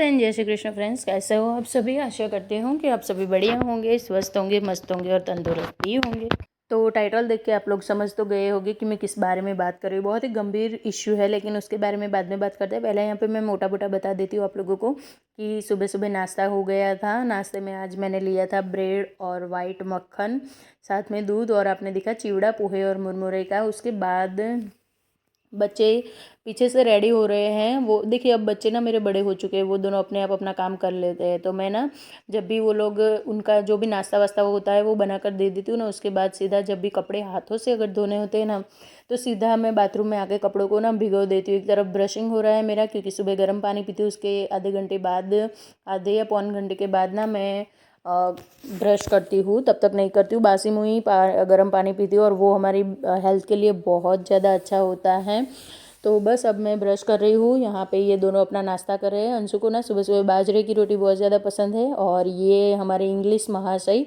नमस्ते एंड जय श्री कृष्ण फ्रेंड्स, कैसे हो आप सभी। आशा करती हूँ कि आप सभी बढ़िया होंगे, स्वस्थ होंगे, मस्त होंगे और तंदुरुस्त भी होंगे। तो टाइटल देख के आप लोग समझ तो गए होंगे कि मैं किस बारे में बात कर रही हूँ। बहुत ही गंभीर इश्यू है, लेकिन उसके बारे में बाद में बात करते हैं। पहले यहाँ पे मैं मोटा मोटा बता देती हूँ आप लोगों को कि सुबह सुबह नाश्ता हो गया था। नाश्ते में आज मैंने लिया था ब्रेड और वाइट मक्खन, साथ में दूध, और आपने देखा चिवड़ा, पोहे और मुरमुरे का। उसके बाद बच्चे पीछे से रेडी हो रहे हैं। वो देखिए, अब बच्चे ना मेरे बड़े हो चुके हैं, वो दोनों अपने आप अपना काम कर लेते हैं। तो मैं ना जब भी वो लोग उनका जो भी नाश्ता वास्ता होता है वो बना कर दे देती हूँ ना। उसके बाद सीधा जब भी कपड़े हाथों से अगर धोने होते हैं ना, तो सीधा मैं बाथरूम में आके कपड़ों को ना भिगो देती हूँ। एक तरफ ब्रशिंग हो रहा है मेरा, क्योंकि सुबह गर्म पानी पीती हूँ। उसके आधे घंटे बाद, आधे या पौन घंटे के बाद ना मैं ब्रश करती हूँ। तब तक नहीं करती हूँ, बासी मुँह ही गर्म पानी पीती हूँ, और वो हमारी हेल्थ के लिए बहुत ज़्यादा अच्छा होता है। तो बस अब मैं ब्रश कर रही हूँ। यहाँ पे ये दोनों अपना नाश्ता कर रहे हैं। अंशु को ना सुबह सुबह बाजरे की रोटी बहुत ज़्यादा पसंद है, और ये हमारे इंग्लिश महाशय,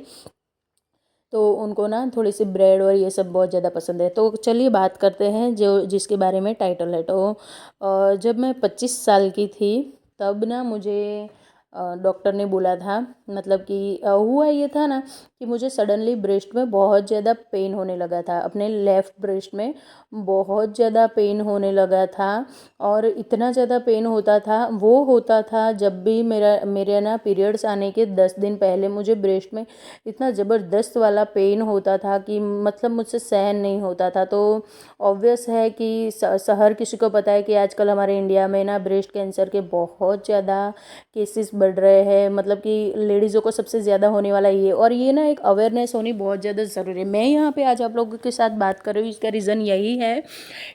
तो उनको ना थोड़ी सी ब्रेड और ये सब बहुत ज़्यादा पसंद है। तो चलिए बात करते हैं जो जिसके बारे में टाइटल है। तो जब मैं 25 साल की थी तब ना मुझे डॉक्टर ने बोला था, मतलब कि हुआ ये था ना कि मुझे सडनली ब्रेस्ट में बहुत ज़्यादा पेन होने लगा था। अपने लेफ़्ट ब्रेस्ट में बहुत ज़्यादा पेन होने लगा था, और इतना ज़्यादा पेन होता था, वो होता था जब भी मेरे ना पीरियड्स आने के 10 दिन पहले मुझे ब्रेस्ट में इतना ज़बरदस्त वाला पेन होता था कि मतलब मुझसे सहन नहीं होता था। तो ऑब्वियस है कि हर किसी को पता है कि आजकल हमारे इंडिया में ना ब्रेस्ट कैंसर के बहुत ज़्यादा केसेस बढ़ रहे हैं। मतलब कि लेडीज़ों को सबसे ज़्यादा होने वाला ये, और ये ना एक अवेयरनेस होनी बहुत ज़्यादा ज़रूरी है। मैं यहाँ पे आज आप लोगों के साथ बात कर रही हूँ, इसका रीज़न यही है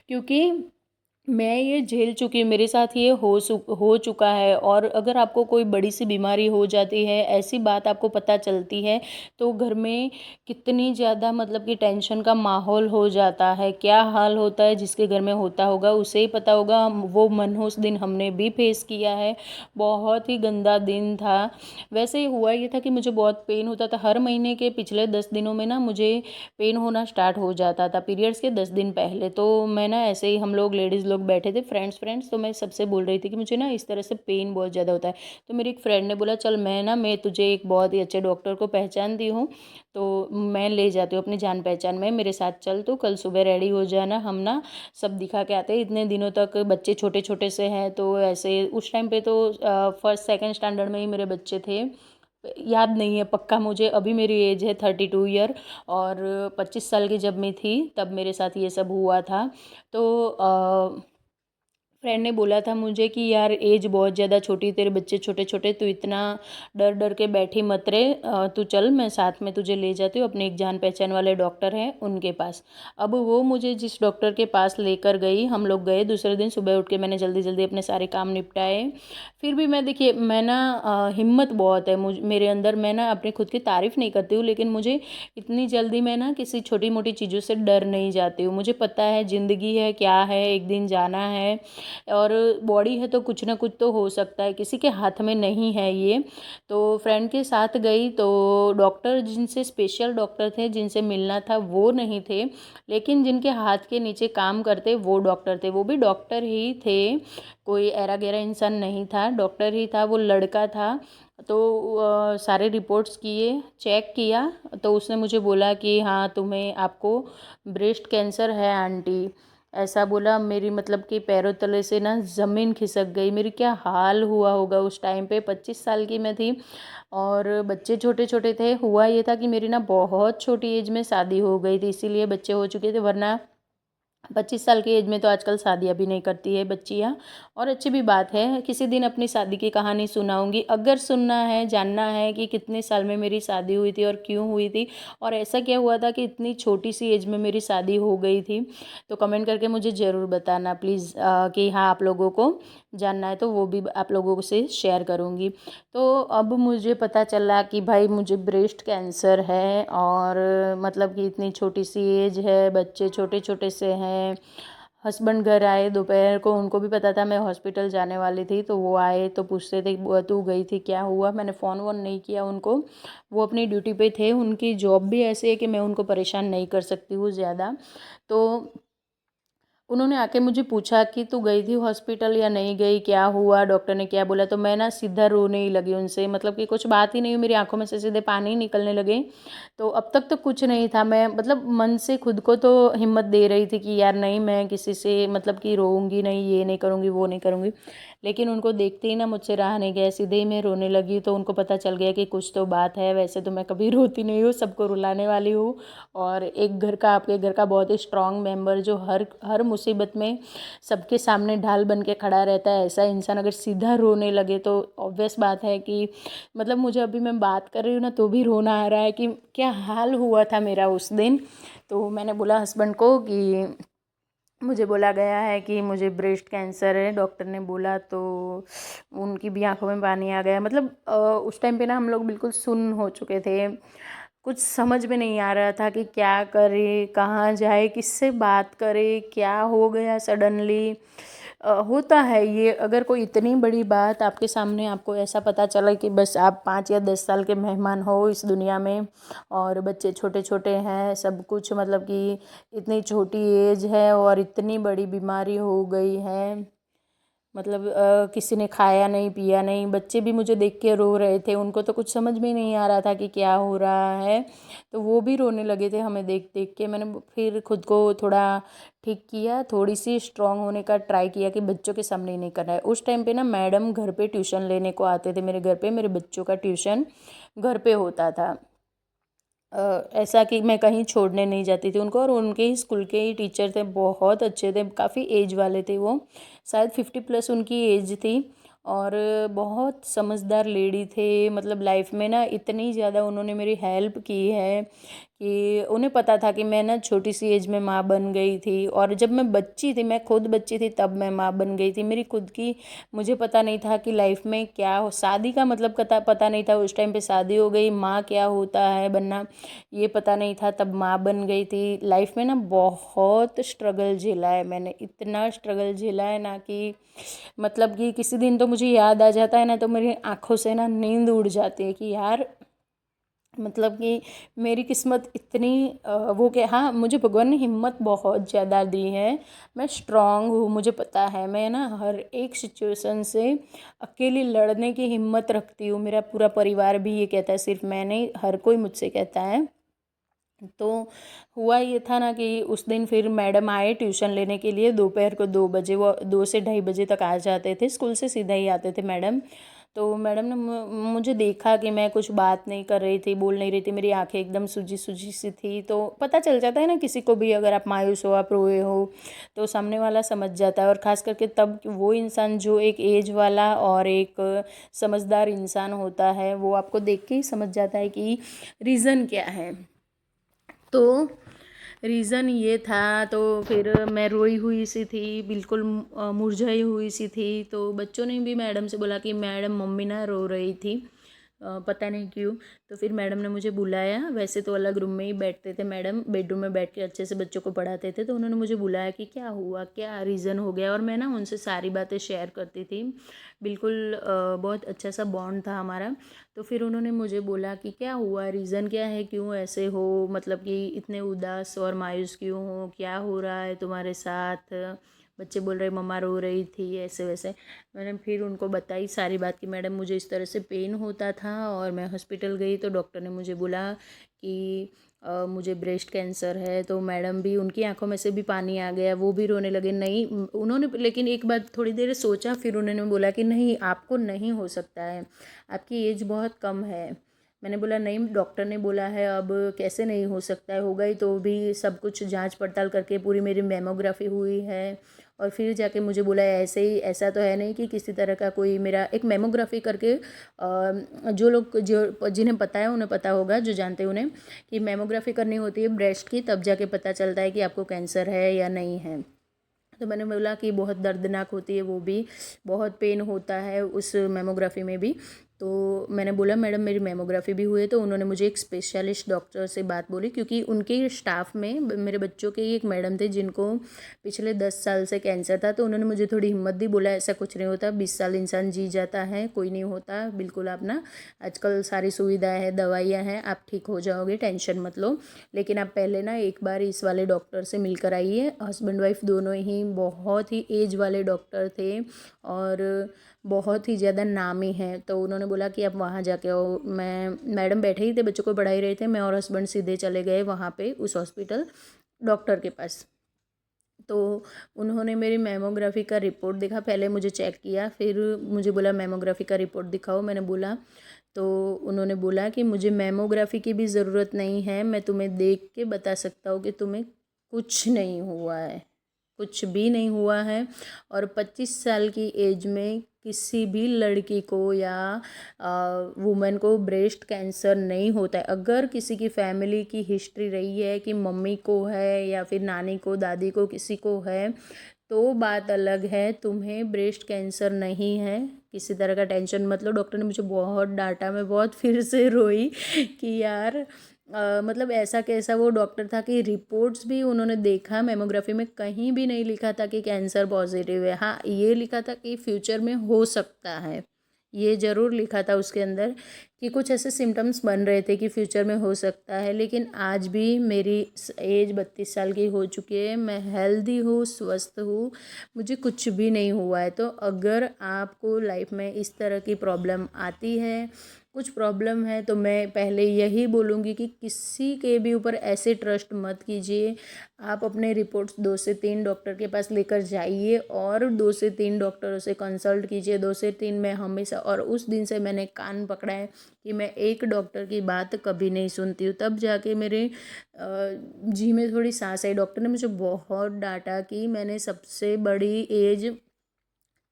क्योंकि मैं ये झेल चुकी, मेरे साथ ये हो चुका है। और अगर आपको कोई बड़ी सी बीमारी हो जाती है, ऐसी बात आपको पता चलती है, तो घर में कितनी ज़्यादा मतलब कि टेंशन का माहौल हो जाता है। क्या हाल होता है, जिसके घर में होता होगा उसे ही पता होगा। वो मनहूस दिन हमने भी फेस किया है, बहुत ही गंदा दिन था। वैसे ही हुआ ये था कि मुझे बहुत पेन होता था। हर महीने के पिछले 10 दिनों में ना मुझे पेन होना स्टार्ट हो जाता था, पीरियड्स के 10 दिन पहले। तो मैं ना ऐसे ही, हम लोग लेडीज़ लोग बैठे थे फ्रेंड्स, तो मैं सबसे बोल रही थी कि मुझे ना इस तरह से पेन बहुत ज़्यादा होता है। तो मेरी एक फ्रेंड ने बोला, चल मैं तुझे एक बहुत ही अच्छे डॉक्टर को पहचानती हूँ, तो मैं ले जाती हूँ अपनी जान पहचान में, मेरे साथ चल। तो कल सुबह रेडी हो जाना, हम ना सब दिखा के आते हैं। इतने दिनों तक बच्चे छोटे छोटे से हैं, तो ऐसे उस टाइम पे तो फर्स्ट सेकंड स्टैंडर्ड में ही मेरे बच्चे थे, याद नहीं है पक्का मुझे। अभी मेरी एज है 32 ईयर, और 25 साल की जब मैं थी तब मेरे साथ ये सब हुआ था। तो फ्रेंड ने बोला था मुझे कि यार एज बहुत ज़्यादा छोटी, तेरे बच्चे छोटे छोटे, तू इतना डर डर के बैठी मत रे, तू चल, मैं साथ में तुझे ले जाती हूँ अपने एक जान पहचान वाले डॉक्टर हैं उनके पास। अब वो मुझे जिस डॉक्टर के पास लेकर गई, हम लोग गए। दूसरे दिन सुबह उठ के मैंने जल्दी जल्दी अपने सारे काम निपटाए। फिर भी मैं, देखिए मैं ना हिम्मत बहुत है मेरे अंदर। मैं ना अपनी खुद की तारीफ़ नहीं करती हूँ, लेकिन मुझे इतनी जल्दी मैं ना किसी छोटी मोटी चीज़ों से डर नहीं जाती हूँ। मुझे पता है ज़िंदगी है क्या है, एक दिन जाना है, और बॉडी है तो कुछ ना कुछ तो हो सकता है, किसी के हाथ में नहीं है ये। तो फ्रेंड के साथ गई, तो डॉक्टर जिनसे स्पेशल डॉक्टर थे, जिनसे मिलना था वो नहीं थे, लेकिन जिनके हाथ के नीचे काम करते वो डॉक्टर थे। वो भी डॉक्टर ही थे, कोई ऐरा गैरा इंसान नहीं था, डॉक्टर ही था। वो लड़का था। तो सारे रिपोर्ट्स किए, चेक किया, तो उसने मुझे बोला कि हाँ तुम्हें, आपको ब्रेस्ट कैंसर है आंटी, ऐसा बोला। मेरी मतलब कि पैरों तले से ना ज़मीन खिसक गई। मेरी क्या हाल हुआ होगा उस टाइम पे। 25 साल की मैं थी, और बच्चे छोटे छोटे थे। हुआ ये था कि मेरी ना बहुत छोटी एज में शादी हो गई थी, इसीलिए बच्चे हो चुके थे, वरना 25 साल की एज में तो आजकल शादियाँ भी नहीं करती है बच्चियाँ। और अच्छी भी बात है, किसी दिन अपनी शादी की कहानी सुनाऊंगी। अगर सुनना है, जानना है कि कितने साल में मेरी शादी हुई थी और क्यों हुई थी, और ऐसा क्या हुआ था कि इतनी छोटी सी एज में मेरी शादी हो गई थी, तो कमेंट करके मुझे ज़रूर बताना प्लीज़, कि हाँ आप लोगों को जानना है, तो वो भी आप लोगों से शेयर करूँगी। तो अब मुझे पता चला कि भाई मुझे ब्रेस्ट कैंसर है, और मतलब कि इतनी छोटी सी एज है, बच्चे छोटे छोटे से हैं। हस्बैंड घर आए दोपहर को, उनको भी पता था मैं हॉस्पिटल जाने वाली थी, तो वो आए तो पूछते थे तू गई थी, क्या हुआ। मैंने फ़ोन वोन नहीं किया उनको, वो अपनी ड्यूटी पे थे। उनकी जॉब भी ऐसी है कि मैं उनको परेशान नहीं कर सकती हूँ ज़्यादा। तो उन्होंने आके मुझे पूछा कि तू गई थी हॉस्पिटल या नहीं गई, क्या हुआ, डॉक्टर ने क्या बोला। तो मैं ना सीधा रोने ही लगी उनसे, मतलब कि कुछ बात ही नहीं हुई, मेरी आंखों में से सीधे पानी ही निकलने लगे। तो अब तक तो कुछ नहीं था, मैं मतलब मन से खुद को तो हिम्मत दे रही थी कि यार नहीं, मैं किसी से मतलब कि रोऊंगी नहीं, ये नहीं करूँगी, वो नहीं करूँगी। लेकिन उनको देखते ही ना मुझसे रहा नहीं गया, सीधे ही मैं रोने लगी। तो उनको पता चल गया कि कुछ तो बात है। वैसे तो मैं कभी रोती नहीं हूँ, सबको रुलाने वाली हूँ। और एक घर का, आपके घर का बहुत ही स्ट्रांग मेंबर, जो हर हर मुसीबत में सबके सामने ढाल बन के खड़ा रहता है, ऐसा इंसान अगर सीधा रोने लगे तो ऑब्वियस बात है कि मतलब मुझे अभी मैं बात कर रही हूँ ना तो भी रोना आ रहा है कि क्या हाल हुआ था मेरा उस दिन। तो मैंने बोला हस्बैंड को कि मुझे बोला गया है कि मुझे ब्रेस्ट कैंसर है, डॉक्टर ने बोला। तो उनकी भी आंखों में पानी आ गया। मतलब उस टाइम पे ना हम लोग बिल्कुल सुन्न हो चुके थे, कुछ समझ में नहीं आ रहा था कि क्या करे, कहाँ जाए, किससे बात करे, क्या हो गया सडनली। होता है ये, अगर कोई इतनी बड़ी बात आपके सामने, आपको ऐसा पता चला कि बस आप 5 या 10 साल के मेहमान हो इस दुनिया में, और बच्चे छोटे छोटे हैं, सब कुछ मतलब कि इतनी छोटी एज है और इतनी बड़ी बीमारी हो गई है। मतलब किसी ने खाया नहीं, पिया नहीं, बच्चे भी मुझे देख के रो रहे थे, उनको तो कुछ समझ में ही नहीं आ रहा था कि क्या हो रहा है। तो वो भी रोने लगे थे हमें देख देख के। मैंने फिर खुद को थोड़ा ठीक किया, थोड़ी सी स्ट्रांग होने का ट्राई किया कि बच्चों के सामने ही नहीं करना है। उस टाइम पे ना मैडम घर पे ट्यूशन लेने को आते थे मेरे घर पे, मेरे बच्चों का ट्यूशन घर पे होता था। ऐसा कि मैं कहीं छोड़ने नहीं जाती थी उनको। और उनके ही स्कूल के ही टीचर थे, बहुत अच्छे थे, काफ़ी एज वाले थे वो, शायद 50+ उनकी एज थी। और बहुत समझदार लेडी थे। मतलब लाइफ में ना इतनी ज़्यादा उन्होंने मेरी हेल्प की है कि उन्हें पता था कि मैं ना छोटी सी एज में माँ बन गई थी। और जब मैं बच्ची थी, मैं खुद बच्ची थी, तब मैं माँ बन गई थी मेरी खुद की। मुझे पता नहीं था कि लाइफ में क्या हो, शादी का मतलब पता नहीं था। उस टाइम पे शादी हो गई, माँ क्या होता है बनना, ये पता नहीं था, तब माँ बन गई थी। लाइफ में ना बहुत स्ट्रगल झेला है मैंने, इतना स्ट्रगल झेला है ना कि मतलब कि किसी दिन तो मुझे याद आ जाता है ना तो मेरी आंखों से ना नींद उड़ जाती है कि यार मतलब कि मेरी किस्मत इतनी वो क्या, हाँ मुझे भगवान ने हिम्मत बहुत ज़्यादा दी है। मैं स्ट्रांग हूँ, मुझे पता है, मैं ना हर एक सिचुएशन से अकेली लड़ने की हिम्मत रखती हूँ। मेरा पूरा परिवार भी ये कहता है, सिर्फ मैं नहीं, हर कोई मुझसे कहता है। तो हुआ ये था ना कि उस दिन फिर मैडम आए ट्यूशन लेने के लिए, दोपहर को 2 बजे, वो 2 से ढाई बजे तक आ जाते थे, स्कूल से सीधा ही आते थे मैडम। तो मैडम ने मुझे देखा कि मैं कुछ बात नहीं कर रही थी, बोल नहीं रही थी, मेरी आंखें एकदम सूजी सूजी सी थी। तो पता चल जाता है ना किसी को भी, अगर आप मायूस हो, आप रोए हो, तो सामने वाला समझ जाता है। और ख़ास करके तब वो इंसान जो एक एज वाला और एक समझदार इंसान होता है, वो आपको देख के ही समझ जाता है कि रीज़न क्या है। तो रीज़न ये था। तो फिर मैं रोई हुई सी थी, बिल्कुल मुरझाई हुई सी थी। तो बच्चों ने भी मैडम से बोला कि मैडम मम्मी ना रो रही थी, पता नहीं क्यों। तो फिर मैडम ने मुझे बुलाया, वैसे तो अलग रूम में ही बैठते थे मैडम, बेडरूम में बैठ के अच्छे से बच्चों को पढ़ाते थे। तो उन्होंने मुझे बुलाया कि क्या हुआ, क्या रीज़न हो गया। और मैं ना उनसे सारी बातें शेयर करती थी, बिल्कुल बहुत अच्छा सा बॉन्ड था हमारा। तो फिर उन्होंने मुझे बोला कि क्या हुआ, रीज़न क्या है, क्यों ऐसे हो, मतलब कि इतने उदास और मायूस क्यों हो, क्या हो रहा है तुम्हारे साथ। बच्चे बोल रहे मम्मा रो रही थी ऐसे वैसे। मैंने फिर उनको बताई सारी बात कि मैडम मुझे इस तरह से पेन होता था और मैं हॉस्पिटल गई तो डॉक्टर ने मुझे बोला कि मुझे ब्रेस्ट कैंसर है। तो मैडम भी, उनकी आंखों में से भी पानी आ गया, वो भी रोने लगे। नहीं उन्होंने, लेकिन एक बार थोड़ी देर सोचा, फिर उन्होंने बोला कि नहीं आपको नहीं हो सकता है, आपकी एज बहुत कम है। मैंने बोला नहीं, डॉक्टर ने बोला है, अब कैसे नहीं हो सकता है, हो गई तो भी सब कुछ जांच पड़ताल करके पूरी मेरी मेमोग्राफी हुई है। और फिर जाके मुझे बोला ऐसे ही, ऐसा तो है नहीं कि किसी तरह का कोई, मेरा एक मेमोग्राफी करके जो लोग जो जिन्हें पता है उन्हें पता होगा, जो जानते हैं उन्हें, कि मेमोग्राफी करनी होती है ब्रेस्ट की, तब जाके पता चलता है कि आपको कैंसर है या नहीं है। तो मैंने बोला कि बहुत दर्दनाक होती है वो भी, बहुत पेन होता है उस मेमोग्राफी में भी। तो मैंने बोला मैडम मेरी मेमोग्राफी भी हुई है। तो उन्होंने मुझे एक स्पेशलिस्ट डॉक्टर से बात बोली, क्योंकि उनके स्टाफ में मेरे बच्चों के ही एक मैडम थे जिनको पिछले 10 साल से कैंसर था। तो उन्होंने मुझे थोड़ी हिम्मत दी, बोला ऐसा कुछ नहीं होता, 20 साल इंसान जी जाता है, कोई नहीं होता, बिल्कुल आप ना, आजकल सारी सुविधाएं हैं, दवाइयाँ हैं, आप ठीक हो जाओगे, टेंशन मत लो। लेकिन आप पहले ना एक बार इस वाले डॉक्टर से मिलकर आइए। हस्बैंड वाइफ दोनों ही बहुत ही एज वाले डॉक्टर थे और बहुत ही ज़्यादा नामी हैं। तो उन्होंने बोला कि आप वहाँ जाके आओ। मैडम बैठे ही थे, बच्चों को पढ़ा ही रहे थे, मैं और हस्बैंड सीधे चले गए वहाँ पे उस हॉस्पिटल डॉक्टर के पास। तो उन्होंने मेरी मेमोग्राफी का रिपोर्ट देखा, पहले मुझे चेक किया, फिर मुझे बोला मेमोग्राफी का रिपोर्ट दिखाओ। मैंने बोला, तो उन्होंने बोला कि मुझे मेमोग्राफी की भी ज़रूरत नहीं है, मैं तुम्हें देख के बता सकता हूँ कि तुम्हें कुछ नहीं हुआ है, कुछ भी नहीं हुआ है। और 25 साल की एज में किसी भी लड़की को या वुमेन को ब्रेस्ट कैंसर नहीं होता है। अगर किसी की फैमिली की हिस्ट्री रही है कि मम्मी को है या फिर नानी को, दादी को, किसी को है, तो बात अलग है। तुम्हें ब्रेस्ट कैंसर नहीं है, किसी तरह का टेंशन मत लो। डॉक्टर ने मुझे बहुत डांटा, मैं बहुत फिर से रोई कि यार मतलब ऐसा कैसा वो डॉक्टर था कि रिपोर्ट्स भी उन्होंने देखा मेमोग्राफी में, कहीं भी नहीं लिखा था कि कैंसर पॉजिटिव है। हाँ, ये लिखा था कि फ्यूचर में हो सकता है, ये ज़रूर लिखा था उसके अंदर कि कुछ ऐसे सिम्टम्स बन रहे थे कि फ्यूचर में हो सकता है। लेकिन आज भी मेरी एज 32 साल की हो चुकी है, मैं हेल्दी हूँ, स्वस्थ हूँ, मुझे कुछ भी नहीं हुआ है। तो अगर आपको लाइफ में इस तरह की प्रॉब्लम आती है, कुछ प्रॉब्लम है, तो मैं पहले यही बोलूँगी कि किसी के भी ऊपर ऐसे ट्रस्ट मत कीजिए। आप अपने रिपोर्ट्स 2 से 3 डॉक्टर के पास लेकर जाइए और 2 से 3 डॉक्टरों से कंसल्ट कीजिए। 2 से 3 मैं हमेशा, और उस दिन से मैंने कान पकड़ा है कि मैं एक डॉक्टर की बात कभी नहीं सुनती हूँ। तब जाके मेरे जी में थोड़ी सांस आई। डॉक्टर ने मुझे बहुत डांटा कि मैंने सबसे बड़ी एज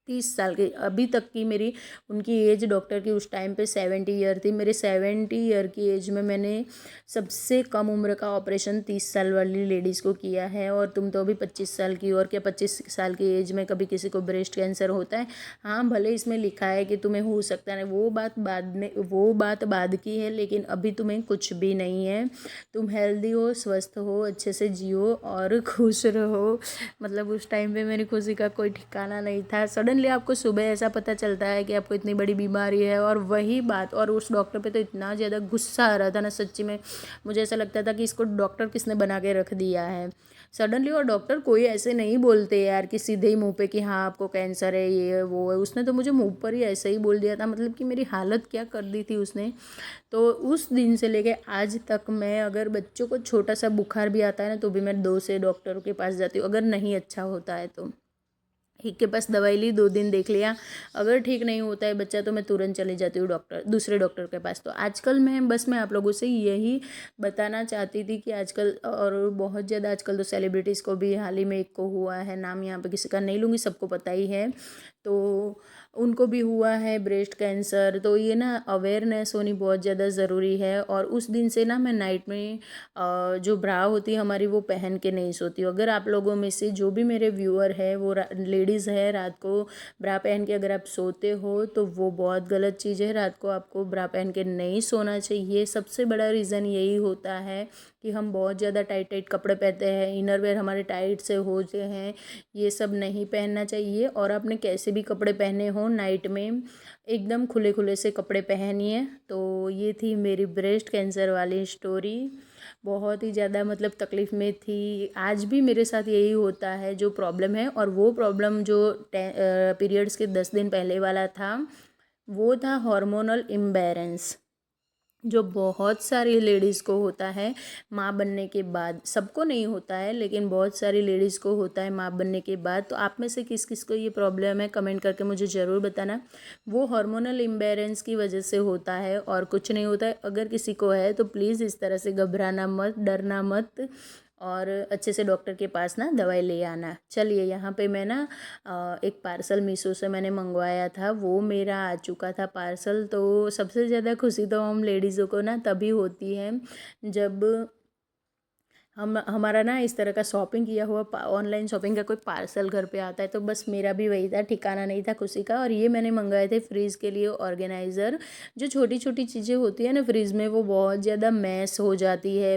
30 साल की, अभी तक की मेरी, उनकी एज डॉक्टर की उस टाइम पे 70 ईयर थी, मेरे 70 ईयर की एज में मैंने सबसे कम उम्र का ऑपरेशन 30 साल वाली लेडीज़ को किया है। और तुम तो अभी 25 साल की हो, और क्या 25 साल की एज में कभी किसी को ब्रेस्ट कैंसर होता है? हाँ, भले इसमें लिखा है कि तुम्हें हो सकता है, वो बात बाद में, वो बात बाद की है, लेकिन अभी तुम्हें कुछ भी नहीं है। तुम हेल्दी हो, स्वस्थ हो, अच्छे से जियो और खुश रहो। मतलब उस टाइम पे मेरी खुशी का कोई ठिकाना नहीं था। सडनली आपको सुबह ऐसा पता चलता है कि आपको इतनी बड़ी बीमारी है, और वही बात, और उस डॉक्टर पे तो इतना ज़्यादा गुस्सा आ रहा था ना, सच्ची में मुझे ऐसा लगता था कि इसको डॉक्टर किसने बना के रख दिया है सडनली। और डॉक्टर कोई ऐसे नहीं बोलते यार कि सीधे ही मुंह पे कि हाँ आपको कैंसर है, ये है, वो है। उसने तो मुझे मुंह पर ही ऐसे ही बोल दिया था, मतलब कि मेरी हालत क्या कर दी थी उसने। तो उस दिन से लेके आज तक मैं, अगर बच्चों को छोटा सा बुखार भी आता है ना, तो भी मैं 2 से डॉक्टरों के पास जाती हूँ। अगर नहीं अच्छा होता है तो एक के पास दवाई ली, 2 दिन देख लिया, अगर ठीक नहीं होता है बच्चा, तो मैं तुरंत चली जाती हूँ दूसरे डॉक्टर के पास। तो आजकल मैं आप लोगों से यही बताना चाहती थी कि आजकल, और बहुत ज़्यादा आजकल तो सेलिब्रिटीज़ को भी हाल ही में एक को हुआ है, नाम यहाँ पे किसी का नहीं लूँगी, सबको पता ही है, तो उनको भी हुआ है ब्रेस्ट कैंसर। तो ये ना अवेयरनेस होनी बहुत ज़्यादा ज़रूरी है। और उस दिन से ना मैं नाइट में जो ब्रा होती है हमारी, वो पहन के नहीं सोती हूँ। अगर आप लोगों में से जो भी मेरे व्यूअर है वो लेडीज़ है, रात को ब्रा पहन के अगर आप सोते हो तो वो बहुत गलत चीज़ है। रात को आपको ब्रा पहन के नहीं सोना चाहिए। सबसे बड़ा रीज़न यही होता है कि हम बहुत ज़्यादा टाइट टाइट कपड़े पहनते हैं, इनरवेयर हमारे टाइट से होते हैं, ये सब नहीं पहनना चाहिए। और आपने कैसे भी कपड़े पहने हो, नाइट में एकदम खुले खुले से कपड़े पहनिए। तो ये थी मेरी ब्रेस्ट कैंसर वाली स्टोरी। बहुत ही ज़्यादा मतलब तकलीफ़ में थी, आज भी मेरे साथ यही होता है जो प्रॉब्लम है। और वो प्रॉब्लम जो पीरियड्स के 10 दिन पहले वाला था, वो था हार्मोनल इम्बैलेंस, जो बहुत सारी लेडीज़ को होता है माँ बनने के बाद। सबको नहीं होता है, लेकिन बहुत सारी लेडीज़ को होता है माँ बनने के बाद। तो आप में से किस किस को ये प्रॉब्लम है, कमेंट करके मुझे ज़रूर बताना। वो हार्मोनल इम्बैलेंस की वजह से होता है और कुछ नहीं होता है। अगर किसी को है तो प्लीज़ इस तरह से घबराना मत, डरना मत, और अच्छे से डॉक्टर के पास ना दवाई ले आना। चलिए, यहाँ पे मैं ना एक पार्सल मीशो से मैंने मंगवाया था, वो मेरा आ चुका था पार्सल। तो सबसे ज़्यादा खुशी तो हम लेडीज़ों को ना तभी होती है जब हमारा ना इस तरह का शॉपिंग किया हुआ ऑनलाइन शॉपिंग का कोई पार्सल घर पे आता है, तो बस मेरा भी वही था, ठिकाना नहीं था खुशी का। और ये मैंने मंगाए थे फ्रिज के लिए ऑर्गेनाइज़र। जो छोटी छोटी चीज़ें होती है ना फ्रिज में, वो बहुत ज़्यादा मैस हो जाती है,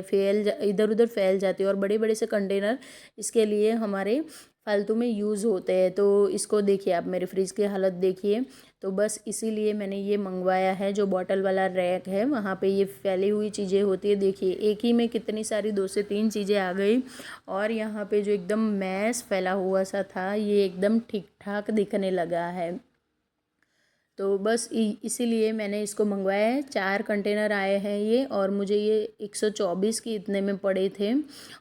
इधर उधर फैल जाती है। और बड़े बड़े से कंटेनर इसके लिए हमारे फालतू में यूज़ होते हैं। तो इसको देखिए आप, मेरे फ्रिज की हालत देखिए। तो बस इसीलिए मैंने ये मंगवाया है। जो बॉटल वाला रैक है वहाँ पे ये फैली हुई चीज़ें होती है, देखिए एक ही में कितनी सारी 2 से 3 चीज़ें आ गई। और यहाँ पे जो एकदम मैस फैला हुआ सा था, ये एकदम ठीक ठाक दिखने लगा है। तो बस इसीलिए मैंने इसको मंगवाया है। 4 कंटेनर आए हैं ये, और मुझे ये 124 की इतने में पड़े थे।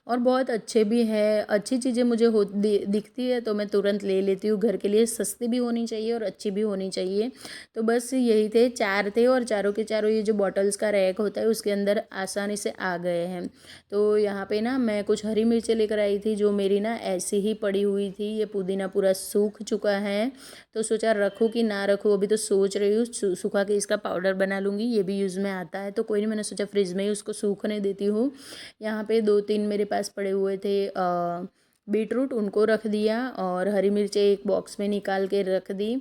और बहुत अच्छे भी हैं, अच्छी चीज़ें मुझे दिखती है तो मैं तुरंत ले लेती हूँ। घर के लिए सस्ती भी होनी चाहिए और अच्छी भी होनी चाहिए। तो बस यही थे, 4 थे, और चारों के चारों ये जो बॉटल्स का रैक होता है उसके अंदर आसानी से आ गए हैं। तो यहाँ पे ना मैं कुछ हरी मिर्चें लेकर आई थी, जो मेरी ना ऐसी ही पड़ी हुई थी। ये पुदीना पूरा सूख चुका है, तो सोचा रखूँ कि ना रखूँ। अभी तो सोच रही हूँ सुखा के इसका पाउडर बना लूँगी, ये भी यूज़ में आता है। तो कोई नहीं, मैंने सोचा फ्रिज में ही उसको सूखने देती हूँ। यहाँ पे 2-3 मेरे पास पड़े हुए थे बीटरूट, उनको रख दिया। और हरी मिर्चें एक बॉक्स में निकाल के रख दी।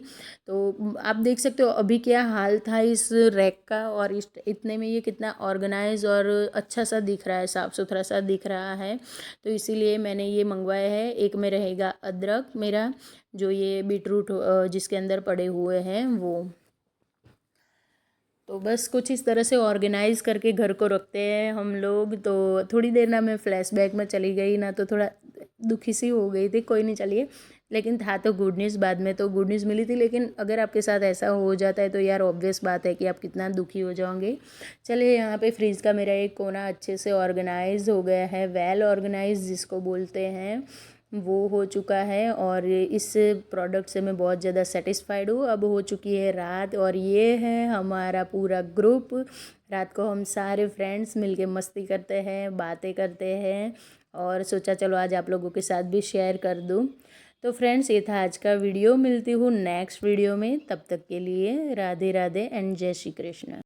तो आप देख सकते हो अभी क्या हाल था इस रैक का, और इतने में ये कितना ऑर्गेनाइज और अच्छा सा दिख रहा है, साफ़ सुथरा सा दिख रहा है। तो इसीलिए मैंने ये मंगवाया है। एक में रहेगा अदरक मेरा, जो ये बीटरूट जिसके अंदर पड़े हुए हैं वो। तो बस कुछ इस तरह से ऑर्गेनाइज़ करके घर को रखते हैं हम लोग। तो थोड़ी देर ना मैं फ्लैशबैक में चली गई ना, तो थोड़ा दुखी सी हो गई थी। कोई नहीं, चलिए, लेकिन था तो गुड न्यूज़। बाद में तो गुड न्यूज़ मिली थी, लेकिन अगर आपके साथ ऐसा हो जाता है तो यार ऑब्वियस बात है कि आप कितना दुखी हो जाओगे। चलिए, यहाँ पे फ्रिज का मेरा एक कोना अच्छे से ऑर्गेनाइज हो गया है, वेल ऑर्गेनाइज जिसको बोलते हैं, वो हो चुका है। और इस प्रोडक्ट से मैं बहुत ज़्यादा सेटिस्फाइड हूँ। अब हो चुकी है रात, और ये है हमारा पूरा ग्रुप। रात को हम सारे फ्रेंड्स मिलके मस्ती करते हैं, बातें करते हैं, और सोचा चलो आज आप लोगों के साथ भी शेयर कर दूँ। तो फ्रेंड्स, ये था आज का वीडियो। मिलती हूँ नेक्स्ट वीडियो में, तब तक के लिए राधे राधे एंड जय श्री कृष्ण।